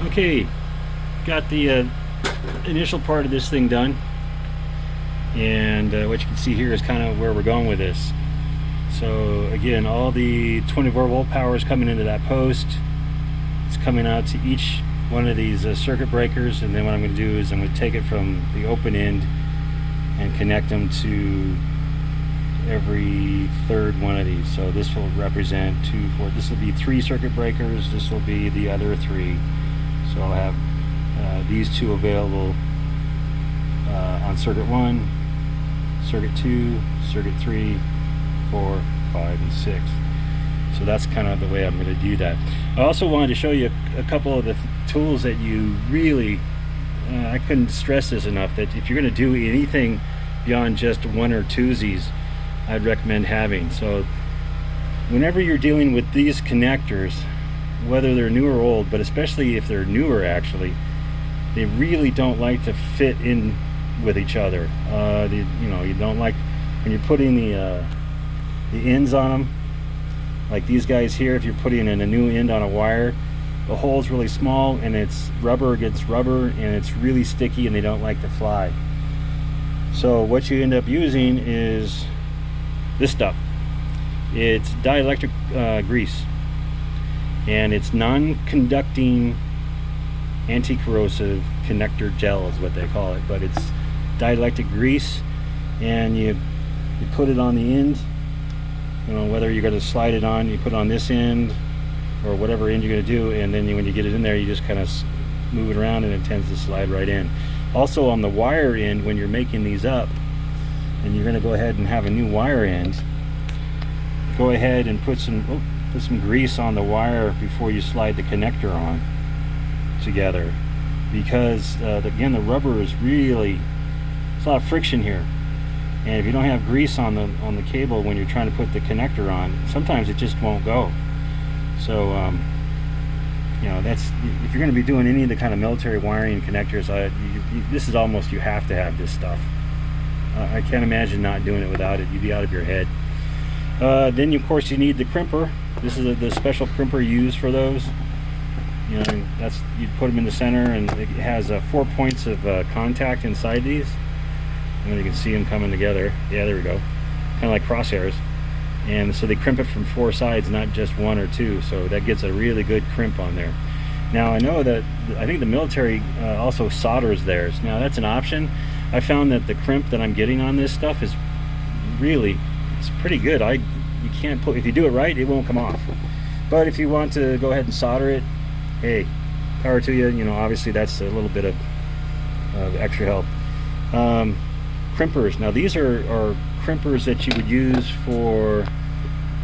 Okay, got the initial part of this thing done, and what you can see here is kind of where we're going with this. So again, all the 24 volt power is coming into that post. It's coming out to each one of these circuit breakers, and then what I'm going to do is I'm going to take it from the open end and connect them to every third one of these. So this will represent this will be 3 circuit breakers, this will be the other 3. So I'll have these 2 available on circuit 1, circuit 2, circuit 3, 4, 5, and 6. So that's kind of the way I'm going to do that. I also wanted to show you a couple of the tools that you really, I couldn't stress this enough, that if you're going to do anything beyond just one or twosies, I'd recommend having. So whenever you're dealing with these connectors, whether they're new or old, but especially if they're newer, actually, they really don't like to fit in with each other. You don't like when you're putting the ends on them, like these guys here. If you're putting in a new end on a wire, the hole's really small and it's rubber against rubber, and it's really sticky, and they don't like to fly. So what you end up using is this stuff. It's dielectric grease, and it's non-conducting anti-corrosive connector gel is what they call it, but it's dielectric grease, and you put it on the end. Whether you're going to slide it on, you put it on this end or whatever end you're going to do, and then when you get it in there, you just kind of move it around and it tends to slide right in. Also on the wire end, when you're making these up and you're going to go ahead and have a new wire end, go ahead and put some grease on the wire before you slide the connector on together, because again, the rubber is really, it's a lot of friction here, and if you don't have grease on the cable when you're trying to put the connector on, sometimes it just won't go. So that's, if you're going to be doing any of the kind of military wiring connectors, this is almost, you have to have this stuff. I can't imagine not doing it without it. You'd be out of your head. Then of course you need the crimper. This is the special crimper used for those. That's, you put them in the center, and it has 4 points of contact inside these, and you can see them coming together. Yeah, there we go, kind of like crosshairs. And so they crimp it from 4 sides, not just 1 or 2, so that gets a really good crimp on there. Now I know that I think the military also solders theirs. Now that's an option. I found that the crimp that I'm getting on this stuff is really, it's pretty good. You can't put, if you do it right, it won't come off. But if you want to go ahead and solder it, hey, power to you. Obviously that's a little bit of extra help. Crimpers. Now these are crimpers that you would use for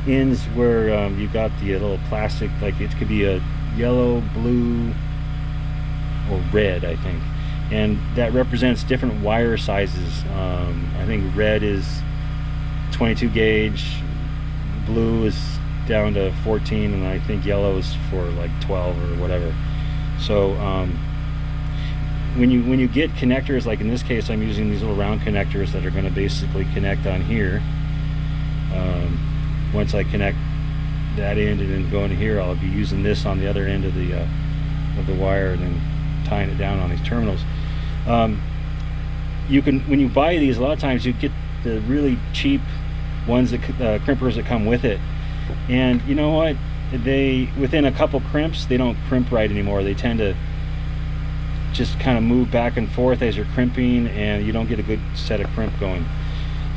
ends where you've got the little plastic, like it could be a yellow, blue, or red, I think, and that represents different wire sizes. I think red is 22 gauge, blue is down to 14, and I think yellow is for like 12 or whatever. So when you get connectors, like in this case I'm using these little round connectors that are going to basically connect on here. Once I connect that end and then go into here, I'll be using this on the other end of the wire, and then tying it down on these terminals. You can, when you buy these, a lot of times you get the really cheap ones, that crimpers that come with it, and you know what, within a couple crimps, they don't crimp right anymore. They tend to just kind of move back and forth as you're crimping, and you don't get a good set of crimp going.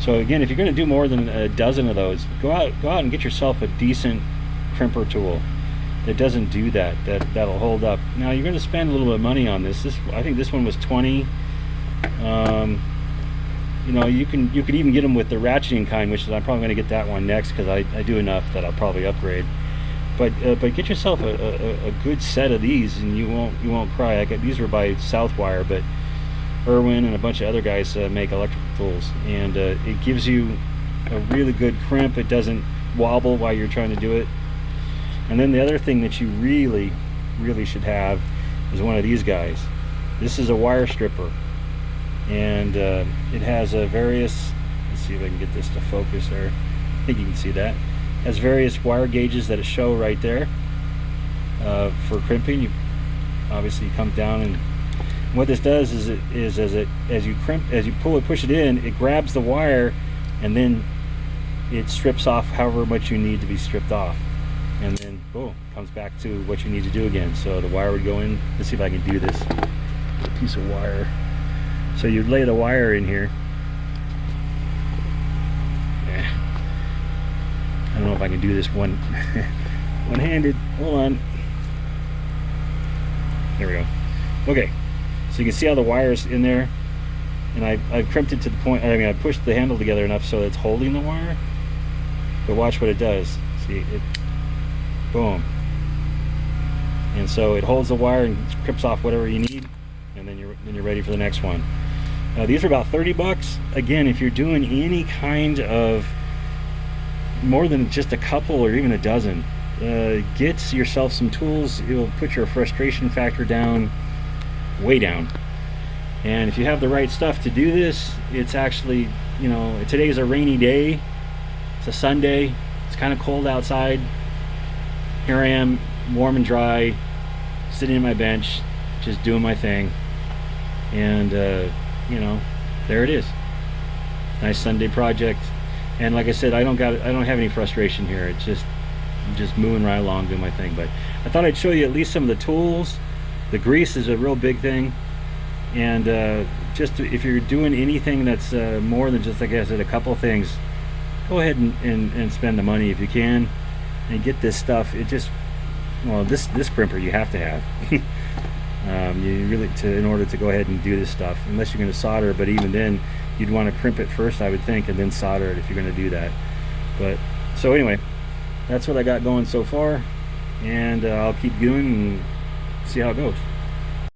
So again, if you're going to do more than a dozen of those, go out and get yourself a decent crimper tool that doesn't do that'll hold up. Now you're going to spend a little bit of money on this. I think this one was 20. You could even get them with the ratcheting kind, which is, I'm probably going to get that one next, because I do enough that I'll probably upgrade. But get yourself a good set of these, and you won't cry. These were by Southwire, but Irwin and a bunch of other guys make electrical tools, and it gives you a really good crimp. It doesn't wobble while you're trying to do it. And then the other thing that you really should have is one of these guys. This is a wire stripper, and it has various, let's see if I can get this to focus there. I think you can see that. It has various wire gauges that it show right there for crimping. obviously comes down, and what this does is as you pull it, push it in, it grabs the wire, and then it strips off however much you need to be stripped off, and then boom, comes back to what you need to do again. So the wire would go in. Let's see if I can do this. A piece of wire. So you'd lay the wire in here. I don't know if I can do this one-handed. Hold on. There we go. Okay, so you can see how the wire's in there, and I've crimped it to the point. I mean, I pushed the handle together enough so it's holding the wire. But watch what it does. See it? Boom. And so it holds the wire and clips off whatever you need, and then you're ready for the next one. These are about 30 bucks. Again, if you're doing any kind of more than just a couple or even a dozen, get yourself some tools. It will put your frustration factor down, way down. And if you have the right stuff to do this, it's actually, you know, today is a rainy day. It's a Sunday. It's kind of cold outside. Here I am, warm and dry, sitting on my bench, just doing my thing. And you know, there it is. Nice Sunday project. And like I said, I don't have any frustration here. It's just, I'm just moving right along, doing my thing. But I thought I'd show you at least some of the tools. The grease is a real big thing. And just if you're doing anything that's more than just, like I said, a couple things, go ahead and spend the money if you can, and get this stuff. It just, well, this crimper you have to have. You really, in order to go ahead and do this stuff, unless you're going to solder. But even then, you'd want to crimp it first, I would think, and then solder it if you're going to do that. But so anyway, that's what I got going so far, and I'll keep doing and see how it goes.